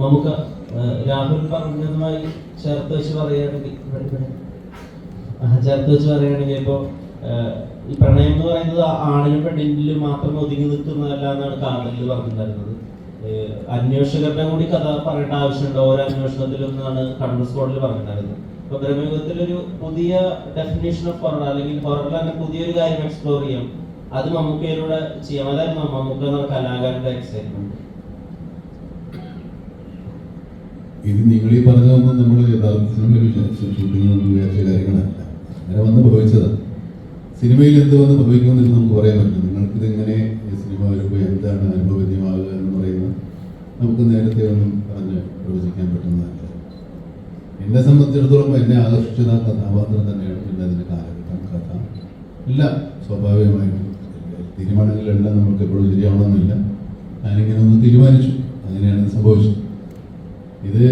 നമുക്ക് രാഹുൽ പറഞ്ഞതുമായി ചേർത്ത് വെച്ച് പറയുകയാണെങ്കിൽ ഇപ്പോൾ ഈ പ്രണയം എന്ന് പറയുന്നത് ആണിനും പെണ്ണിനും മാത്രം ഒതുങ്ങി നിൽക്കുന്നതല്ല എന്നാണ് കാതലിൽ പറഞ്ഞിട്ടുണ്ടായിരുന്നത്. അന്വേഷകരുടെ കൂടി കഥ പറയേണ്ട ആവശ്യമുണ്ട് ഓരോ അന്വേഷണത്തിലും എന്നാണ് കണ്ണൂർ സ്കോഡിൽ പറഞ്ഞിട്ടുണ്ടായിരുന്നത്. ഇപ്പൊ ബ്രഹ്മയുഗത്തിലൊരു പുതിയ ഡെഫിനേഷൻ ഓഫ് ഹൊറർ അല്ലെങ്കിൽ ഹൊററിൽ തന്നെ പുതിയൊരു കാര്യം എക്സ്പ്ലോർ ചെയ്യാം, അത് മമ്മൂക്കയിലൂടെ ചെയ്യാം. അതായിരുന്നു മമ്മൂക്ക എന്ന കലാകാരന്റെ എക്സൈറ്റ്മെന്റ്. ഇത് നിങ്ങൾ ഈ പറഞ്ഞതൊന്നും നമ്മൾ യഥാർത്ഥത്തിൽ ഷൂട്ടിങ്ങിനൊന്നും വിചാരിച്ച കാര്യങ്ങളല്ല, അങ്ങനെ വന്ന് ഭവിച്ചതാണ്. സിനിമയിൽ എന്ത് വന്ന് ഭവിക്കുമെന്ന് നമുക്ക് പറയാൻ പറ്റില്ല. നിങ്ങൾക്കിത് എങ്ങനെ സിനിമ വരുമ്പോൾ എന്താണ് അനുഭവവേദ്യമാകുക എന്ന് പറയുന്നത് നമുക്ക് നേരത്തെ ഒന്നും പറഞ്ഞ് പ്രവചിക്കാൻ പറ്റുന്നതല്ല. എന്നെ സംബന്ധിച്ചിടത്തോളം എന്നെ ആകർഷിച്ചത് ആ കഥാപാത്രം തന്നെയാണ്. പിന്നെ അതിൻ്റെ കാലഘട്ടം, കഥ എല്ലാം സ്വാഭാവികമായിട്ടും തീരുമാനങ്ങളെല്ലാം നമുക്ക് എപ്പോഴും ശരിയാവണമെന്നില്ല. ഞാനിങ്ങനെ ഒന്ന് തീരുമാനിച്ചു, അങ്ങനെയാണ് സംഭവിച്ചത്. ഇത്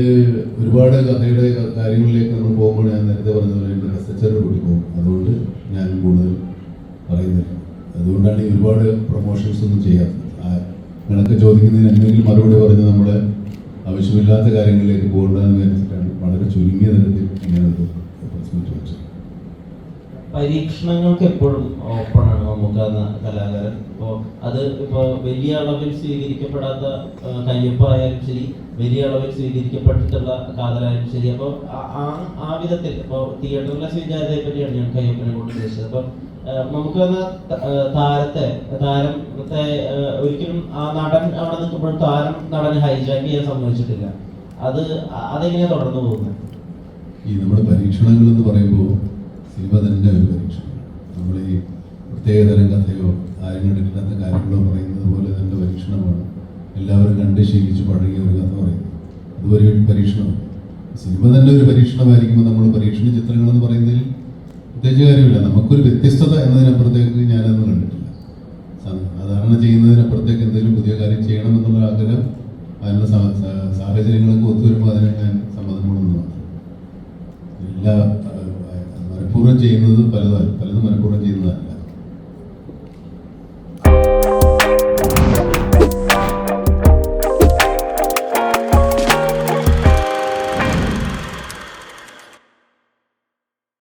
ഒരുപാട് കഥയുടെ കാര്യങ്ങളിലേക്ക് നമ്മൾ പോകുമ്പോൾ ഞാൻ നേരത്തെ പറഞ്ഞതുപോലെ എൻ്റെ റെസർച്ചറിന് കൂടി പോകും. അതുകൊണ്ട് ഞാൻ കൂടുതൽ പറയുന്നില്ല. അതുകൊണ്ടാണ് ഈ ഒരുപാട് പ്രൊമോഷൻസ് ഒന്നും ചെയ്യാത്തത്. നിങ്ങളൊക്കെ ചോദിക്കുന്നതിന് എന്തെങ്കിലും മറുപടി പറഞ്ഞ് നമ്മൾ ആവശ്യമില്ലാത്ത കാര്യങ്ങളിലേക്ക് പോകണ്ടെന്ന് വിചാരിച്ചിട്ടാണ് വളരെ ചുരുങ്ങിയ തരത്തിൽ ഇങ്ങനെ ഒരു പ്രശ്നം വെച്ചത്. പരീക്ഷണങ്ങൾക്ക് എപ്പോഴും ഓപ്പണാണ് മമ്മൂക്ക എന്ന കലാകാരൻ. ഇപ്പോൾ അത് ഇപ്പോൾ വലിയ അളവിൽ സ്വീകരിക്കപ്പെടാത്ത കയ്യൊപ്പായാലും ശരി, വലിയ അളവിൽ സ്വീകരിക്കപ്പെട്ടിട്ടുള്ള കാതലായാലും ശരി. അപ്പോൾ ആ വിധത്തിൽ ഇപ്പോൾ തിയേറ്ററിലെ സ്വീകാര്യതയെ പറ്റിയാണ് ഞാൻ കയ്യൊപ്പിനെ കൊണ്ട് ഉദ്ദേശിച്ചത്. അപ്പം നമുക്ക് എന്ന താരത്തെ ഒരിക്കലും ആ നടൻ അവിടെ നിൽക്കുമ്പോൾ താരം നടനെ ഹൈജാക്ക് ചെയ്യാൻ സമ്മതിച്ചിട്ടില്ല. അതെങ്ങനെയാണ് തുടർന്ന് പോകുന്നത്? ഈ നമ്മുടെ പരീക്ഷണങ്ങൾ എന്ന് പറയുമ്പോൾ സിനിമ തന്നെ ഒരു പരീക്ഷണം. നമ്മൾ ഈ പ്രത്യേകതരം കഥയോ ആരും കണ്ടിട്ടില്ലാത്ത കാര്യങ്ങളോ പറയുന്നത് പോലെ തന്നെ പരീക്ഷണമാണ്. എല്ലാവരും കണ്ട് ശീലിച്ച് പഴകിയ ഒരു കഥ പറയുന്നത് അതുവരെ പരീക്ഷണമാണ്. സിനിമ തന്നെ ഒരു പരീക്ഷണമായിരിക്കുമ്പോൾ നമ്മൾ പരീക്ഷണ ചിത്രങ്ങളെന്ന് പറയുന്നതിൽ പ്രത്യേകിച്ച് കാര്യമില്ല. നമുക്കൊരു വ്യത്യസ്തത എന്നതിനപ്പുറത്തേക്ക് ഞാനതൊന്നും കണ്ടിട്ടില്ല. സാധാരണ ചെയ്യുന്നതിനപ്പുറത്തേക്ക് എന്തെങ്കിലും പുതിയ കാര്യം ചെയ്യണമെന്നുള്ള ആഗ്രഹം, അതിനുള്ള സാഹചര്യങ്ങളൊക്കെ ഒത്തുവരുമ്പോൾ അതിനെ ഞാൻ